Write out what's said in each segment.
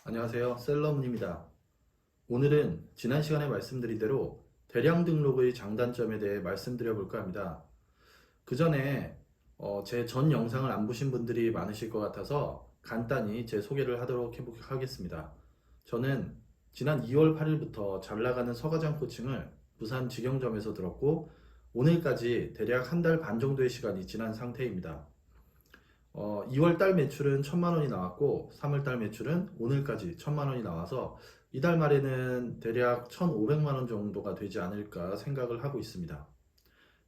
안녕하세요. 셀러문입니다. 오늘은 지난 시간에 말씀드린 대로 대량 등록의 장단점에 대해 말씀드려 볼까 합니다. 그 전에 제 전 영상을 안 보신 분들이 많으실 것 같아서 간단히 제 소개를 하도록 하겠습니다. 저는 지난 2월 8일부터 잘 나가는 서가장 코칭을 부산 직영점에서 들었고 오늘까지 대략 한 달 반 정도의 시간이 지난 상태입니다. 2월 달 매출은 1,000만 원이 나왔고 3월 달 매출은 오늘까지 1,000만 원이 나와서 이달 말에는 대략 1,500만 원 정도가 되지 않을까 생각을 하고 있습니다.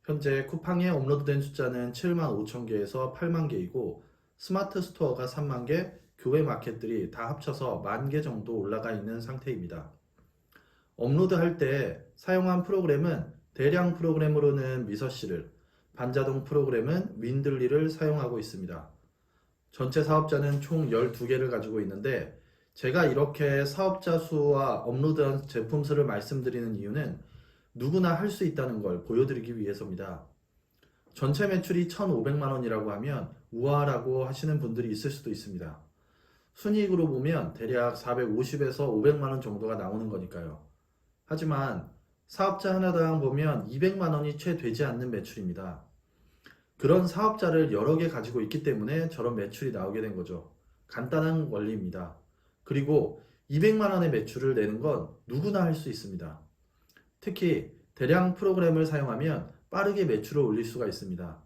현재 쿠팡에 업로드된 숫자는 7만 5천 개에서 8만 개이고 스마트 스토어가 3만 개, 교외 마켓들이 다 합쳐서 1만 개 정도 올라가 있는 상태입니다. 업로드할 때 사용한 프로그램은 대량 프로그램으로는 미서씨를, 반자동 프로그램은 윈들리를 사용하고 있습니다. 전체 사업자는 총 12개를 가지고 있는데 제가 이렇게 사업자 수와 업로드한 제품 수를 말씀드리는 이유는 누구나 할 수 있다는 걸 보여드리기 위해서입니다. 전체 매출이 1,500만 원이라고 하면 우아라고 하시는 분들이 있을 수도 있습니다. 순이익으로 보면 대략 450에서 500만 원 정도가 나오는 거니까요. 하지만 사업자 하나당 보면 200만 원이 채 되지 않는 매출입니다. 그런 사업자를 여러 개 가지고 있기 때문에 저런 매출이 나오게 된 거죠. 간단한 원리입니다. 그리고 200만 원의 매출을 내는 건 누구나 할 수 있습니다. 특히 대량 프로그램을 사용하면 빠르게 매출을 올릴 수가 있습니다.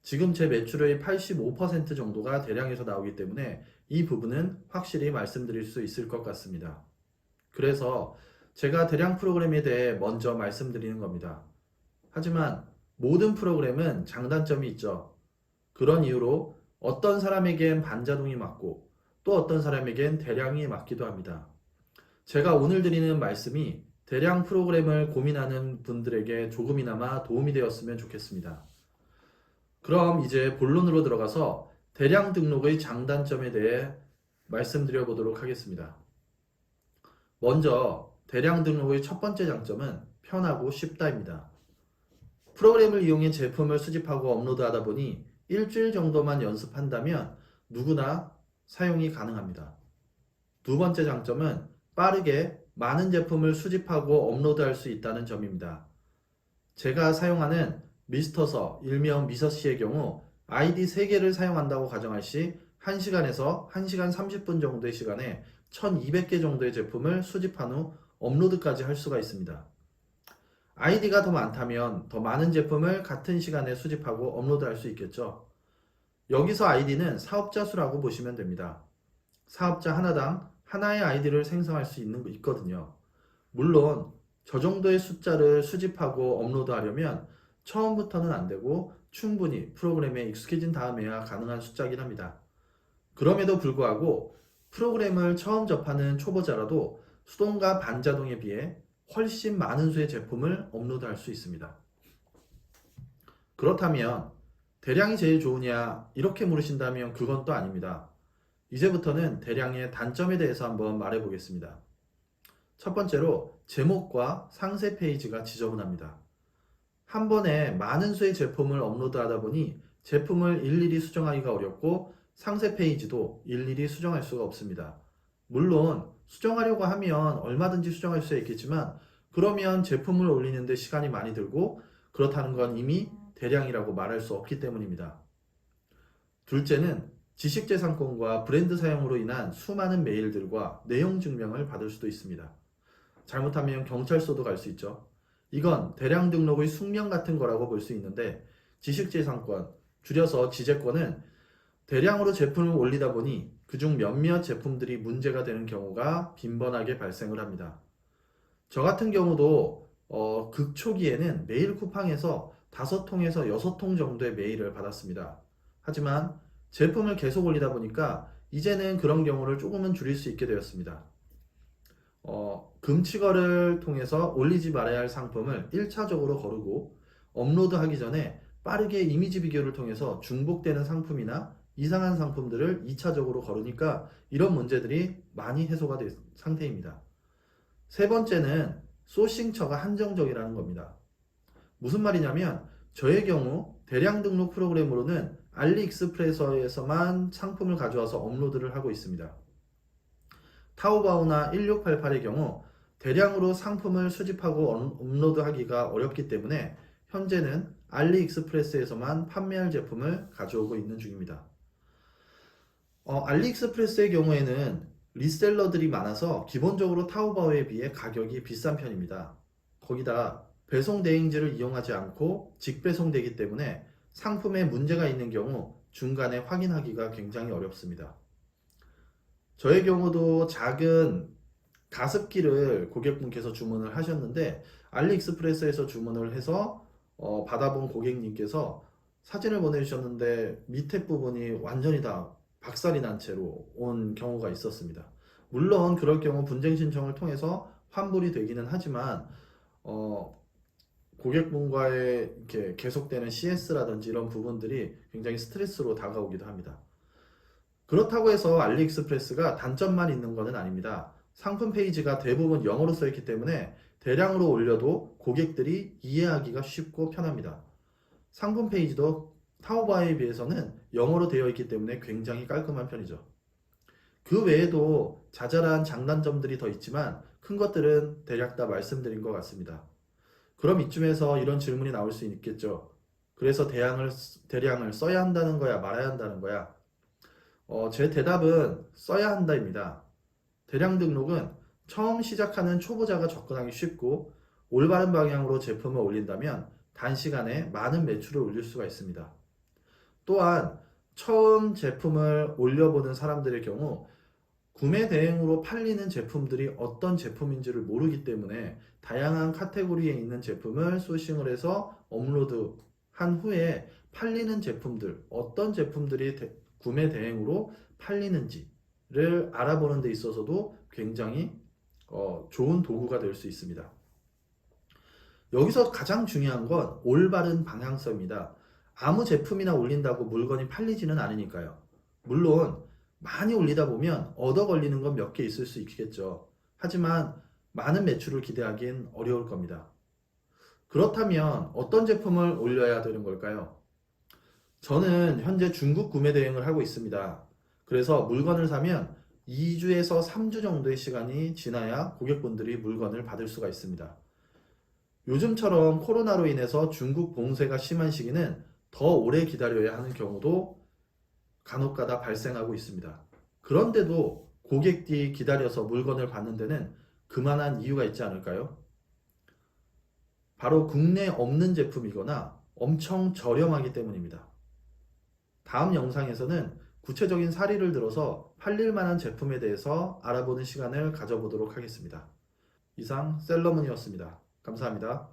지금 제 매출의 85% 정도가 대량에서 나오기 때문에 이 부분은 확실히 말씀드릴 수 있을 것 같습니다. 그래서 제가 대량 프로그램에 대해 먼저 말씀드리는 겁니다. 하지만 모든 프로그램은 장단점이 있죠. 그런 이유로 어떤 사람에겐 반자동이 맞고 또 어떤 사람에겐 대량이 맞기도 합니다. 제가 오늘 드리는 말씀이 대량 프로그램을 고민하는 분들에게 조금이나마 도움이 되었으면 좋겠습니다. 그럼 이제 본론으로 들어가서 대량 등록의 장단점에 대해 말씀드려 보도록 하겠습니다. 먼저 대량 등록의 첫 번째 장점은 편하고 쉽다입니다. 프로그램을 이용해 제품을 수집하고 업로드하다 보니 일주일 정도만 연습한다면 누구나 사용이 가능합니다. 두 번째 장점은 빠르게 많은 제품을 수집하고 업로드할 수 있다는 점입니다. 제가 사용하는 미스터서, 일명 미서씨의 경우 아이디 3개를 사용한다고 가정할 시 1시간에서 1시간 30분 정도의 시간에 1200개 정도의 제품을 수집한 후 업로드까지 할 수가 있습니다. 아이디가 더 많다면 더 많은 제품을 같은 시간에 수집하고 업로드할 수 있겠죠. 여기서 아이디는 사업자 수라고 보시면 됩니다. 사업자 하나당 하나의 아이디를 생성할 수 있거든요. 물론 저 정도의 숫자를 수집하고 업로드하려면 처음부터는 안 되고 충분히 프로그램에 익숙해진 다음에야 가능한 숫자긴 합니다. 그럼에도 불구하고 프로그램을 처음 접하는 초보자라도 수동과 반자동에 비해 훨씬 많은 수의 제품을 업로드할 수 있습니다. 그렇다면 대량이 제일 좋으냐 이렇게 물으신다면 그건 또 아닙니다. 이제부터는 대량의 단점에 대해서 한번 말해 보겠습니다. 첫 번째로 제목과 상세 페이지가 지저분합니다. 한 번에 많은 수의 제품을 업로드하다 보니 제품을 일일이 수정하기가 어렵고 상세 페이지도 일일이 수정할 수가 없습니다. 물론 수정하려고 하면 얼마든지 수정할 수 있겠지만 그러면 제품을 올리는데 시간이 많이 들고 그렇다는 건 이미 대량이라고 말할 수 없기 때문입니다. 둘째는 지식재산권과 브랜드 사용으로 인한 수많은 메일들과 내용 증명을 받을 수도 있습니다. 잘못하면 경찰서도 갈 수 있죠. 이건 대량 등록의 숙명 같은 거라고 볼 수 있는데 지식재산권, 줄여서 지재권은 대량으로 제품을 올리다 보니 그중 몇몇 제품들이 문제가 되는 경우가 빈번하게 발생을 합니다. 저 같은 경우도 극초기에는 메일 쿠팡에서 5통에서 6통 정도의 메일을 받았습니다. 하지만 제품을 계속 올리다 보니까 이제는 그런 경우를 조금은 줄일 수 있게 되었습니다. 금치거를 통해서 올리지 말아야 할 상품을 1차적으로 거르고 업로드하기 전에 빠르게 이미지 비교를 통해서 중복되는 상품이나 이상한 상품들을 2차적으로 거르니까 이런 문제들이 많이 해소가 된 상태입니다. 세 번째는 소싱처가 한정적이라는 겁니다. 무슨 말이냐면 저의 경우 대량 등록 프로그램으로는 알리익스프레스에서만 상품을 가져와서 업로드를 하고 있습니다. 타오바오나 1688의 경우 대량으로 상품을 수집하고 업로드하기가 어렵기 때문에 현재는 알리익스프레스에서만 판매할 제품을 가져오고 있는 중입니다. 알리익스프레스의 경우에는 리셀러들이 많아서 기본적으로 타오바오에 비해 가격이 비싼 편입니다. 거기다 배송 대행지를 이용하지 않고 직배송되기 때문에 상품에 문제가 있는 경우 중간에 확인하기가 굉장히 어렵습니다. 저의 경우도 작은 가습기를 고객분께서 주문을 하셨는데 알리익스프레스에서 주문을 해서 받아본 고객님께서 사진을 보내주셨는데 밑에 부분이 완전히 다 박살이 난 채로 온 경우가 있었습니다. 물론 그럴 경우 분쟁 신청을 통해서 환불이 되기는 하지만 고객분과의 이렇게 계속되는 CS라든지 이런 부분들이 굉장히 스트레스로 다가오기도 합니다. 그렇다고 해서 알리익스프레스가 단점만 있는 것은 아닙니다. 상품 페이지가 대부분 영어로 써 있기 때문에 대량으로 올려도 고객들이 이해하기가 쉽고 편합니다. 상품 페이지도 타오바오에 비해서는 영어로 되어 있기 때문에 굉장히 깔끔한 편이죠. 그 외에도 자잘한 장단점들이 더 있지만 큰 것들은 대략 다 말씀드린 것 같습니다. 그럼 이쯤에서 이런 질문이 나올 수 있겠죠. 그래서 대량을 써야 한다는 거야, 말아야 한다는 거야? 제 대답은 써야 한다입니다. 대량 등록은 처음 시작하는 초보자가 접근하기 쉽고 올바른 방향으로 제품을 올린다면 단시간에 많은 매출을 올릴 수가 있습니다. 또한 처음 제품을 올려보는 사람들의 경우 구매 대행으로 팔리는 제품들이 어떤 제품인지를 모르기 때문에 다양한 카테고리에 있는 제품을 소싱을 해서 업로드한 후에 팔리는 제품들, 어떤 제품들이 구매 대행으로 팔리는지를 알아보는 데 있어서도 굉장히 좋은 도구가 될 수 있습니다. 여기서 가장 중요한 건 올바른 방향성입니다. 아무 제품이나 올린다고 물건이 팔리지는 않으니까요. 물론 많이 올리다 보면 얻어 걸리는 건 몇 개 있을 수 있겠죠. 하지만 많은 매출을 기대하기엔 어려울 겁니다. 그렇다면 어떤 제품을 올려야 되는 걸까요? 저는 현재 중국 구매 대행을 하고 있습니다. 그래서 물건을 사면 2주에서 3주 정도의 시간이 지나야 고객분들이 물건을 받을 수가 있습니다. 요즘처럼 코로나로 인해서 중국 봉쇄가 심한 시기는 더 오래 기다려야 하는 경우도 간혹가다 발생하고 있습니다. 그런데도 고객들이 기다려서 물건을 받는 데는 그만한 이유가 있지 않을까요? 바로 국내에 없는 제품이거나 엄청 저렴하기 때문입니다. 다음 영상에서는 구체적인 사례를 들어서 팔릴 만한 제품에 대해서 알아보는 시간을 가져보도록 하겠습니다. 이상 셀러문이었습니다. 감사합니다.